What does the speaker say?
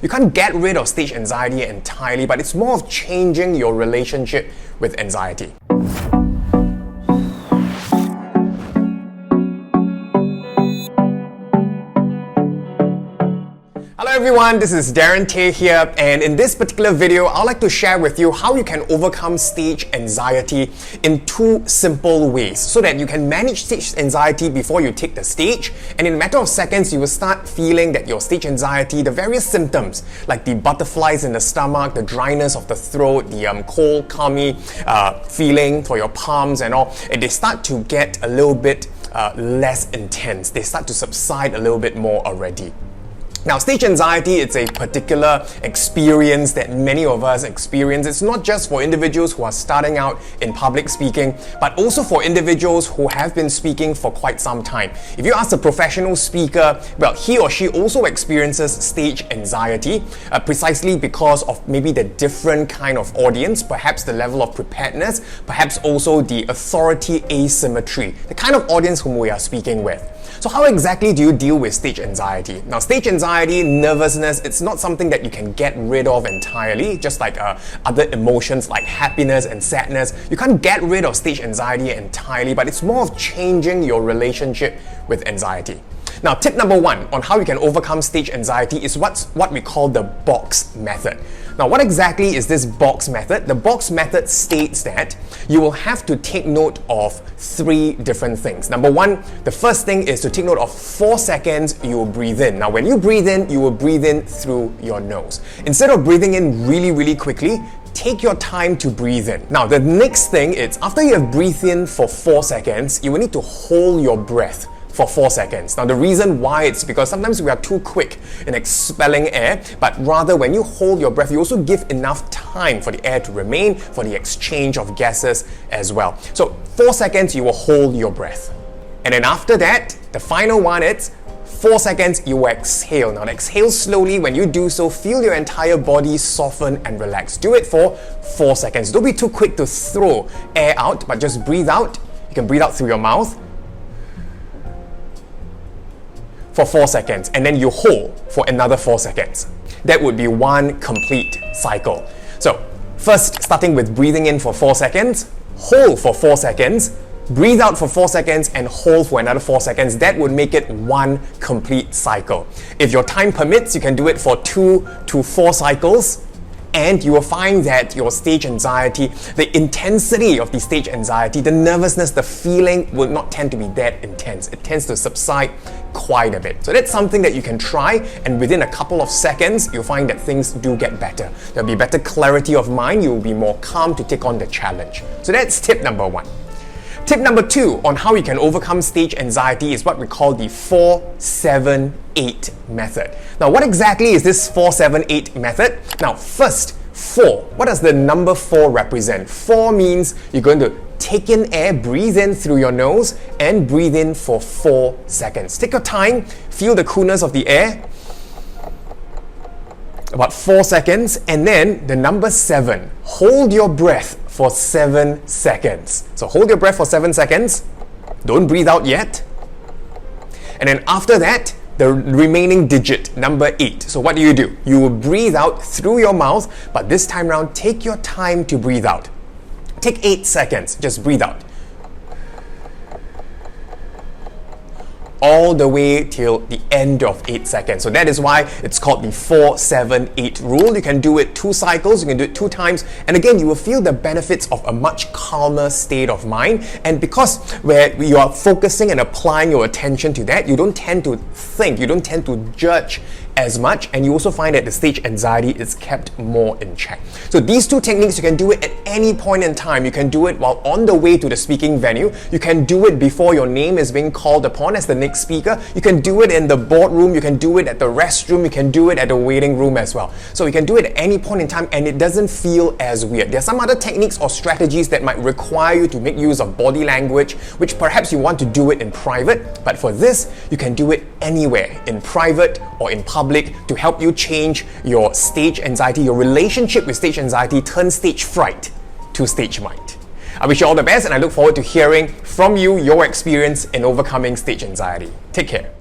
You can't get rid of stage anxiety entirely, but it's more of changing your relationship with anxiety. Hello everyone, this is Darren here, and in this particular video, I'd like to share with you how you can overcome stage anxiety in two simple ways so that you can manage stage anxiety before you take the stage, and in a matter of seconds, you will start feeling that your stage anxiety, the various symptoms like the butterflies in the stomach, the dryness of the throat, the cold, clammy feeling for your palms and all, and they start to get a little bit less intense. They start to subside a little bit more already. Now, stage anxiety, it's a particular experience that many of us experience. It's not just for individuals who are starting out in public speaking, but also for individuals who have been speaking for quite some time. If you ask a professional speaker, well, he or she also experiences stage anxiety, precisely because of maybe the different kind of audience, perhaps the level of preparedness, perhaps also the authority asymmetry, the kind of audience whom we are speaking with. So how exactly do you deal with stage anxiety? Now, stage anxiety, nervousness, it's not something that you can get rid of entirely, just like other emotions like happiness and sadness. You can't get rid of stage anxiety entirely, but it's more of changing your relationship with anxiety. Now, tip number one on how you can overcome stage anxiety is what we call the box method. Now, what exactly is this box method? The box method states that you will have to take note of three different things. Number one, the first thing is to take note of 4 seconds you will breathe in. Now, when you breathe in, you will breathe in through your nose. Instead of breathing in really quickly, take your time to breathe in. Now, the next thing is after you have breathed in for 4 seconds, you will need to hold your breath for 4 seconds. Now, the reason why it's because sometimes we are too quick in expelling air, but rather when you hold your breath, you also give enough time for the air to remain, for the exchange of gases as well. So 4 seconds, you will hold your breath. And then after that, the final one is 4 seconds, you will exhale. Now, exhale slowly. When you do so, feel your entire body soften and relax. Do it for 4 seconds. Don't be too quick to throw air out, but just breathe out. You can breathe out through your mouth for 4 seconds, and then you hold for another 4 seconds. That would be one complete cycle. So first, starting with breathing in for 4 seconds, hold for 4 seconds, breathe out for 4 seconds, and hold for another 4 seconds. That would make it one complete cycle. If your time permits, you can do it for 2 to 4 cycles, and you will find that your stage anxiety, the intensity of the stage anxiety, the nervousness, the feeling will not tend to be that intense. It tends to subside quite a bit. So that's something that you can try, and within a couple of seconds, you'll find that things do get better. There'll be better clarity of mind. You'll be more calm to take on the challenge. So that's tip number one. Tip number two on how you can overcome stage anxiety is what we call the 4-7-8 method. Now, what exactly is this 4-7-8 method? Now, first, 4. What does the number 4 represent? 4 means you're going to take in air, breathe in through your nose, and breathe in for 4 seconds. Take your time, feel the coolness of the air. About 4 seconds, and then the number 7. Hold your breath for 7 seconds. So hold your breath for 7 seconds. Don't breathe out yet. And then after that, the remaining digit, number 8. So what do? You will breathe out through your mouth, but this time around, take your time to breathe out. Take 8 seconds, just breathe out. All the way till the end of 8 seconds. So that is why it's called the 4-7-8 rule. You can do it 2 cycles, you can do it 2 times, and again, you will feel the benefits of a much calmer state of mind. And because where you are focusing and applying your attention to that, you don't tend to think, you don't tend to judge as much, and you also find that the stage anxiety is kept more in check. So these 2 techniques, you can do it at any point in time. You can do it while on the way to the speaking venue. You can do it before your name is being called upon as the next speaker. You can do it in the boardroom. You can do it at the restroom. You can do it at the waiting room as well. So you can do it at any point in time, and it doesn't feel as weird. There are some other techniques or strategies that might require you to make use of body language, which perhaps you want to do it in private, but for this, you can do it anywhere, in private or in public, to help you change your stage anxiety, your relationship with stage anxiety, turn stage fright to stage might. I wish you all the best, and I look forward to hearing from you your experience in overcoming stage anxiety. Take care.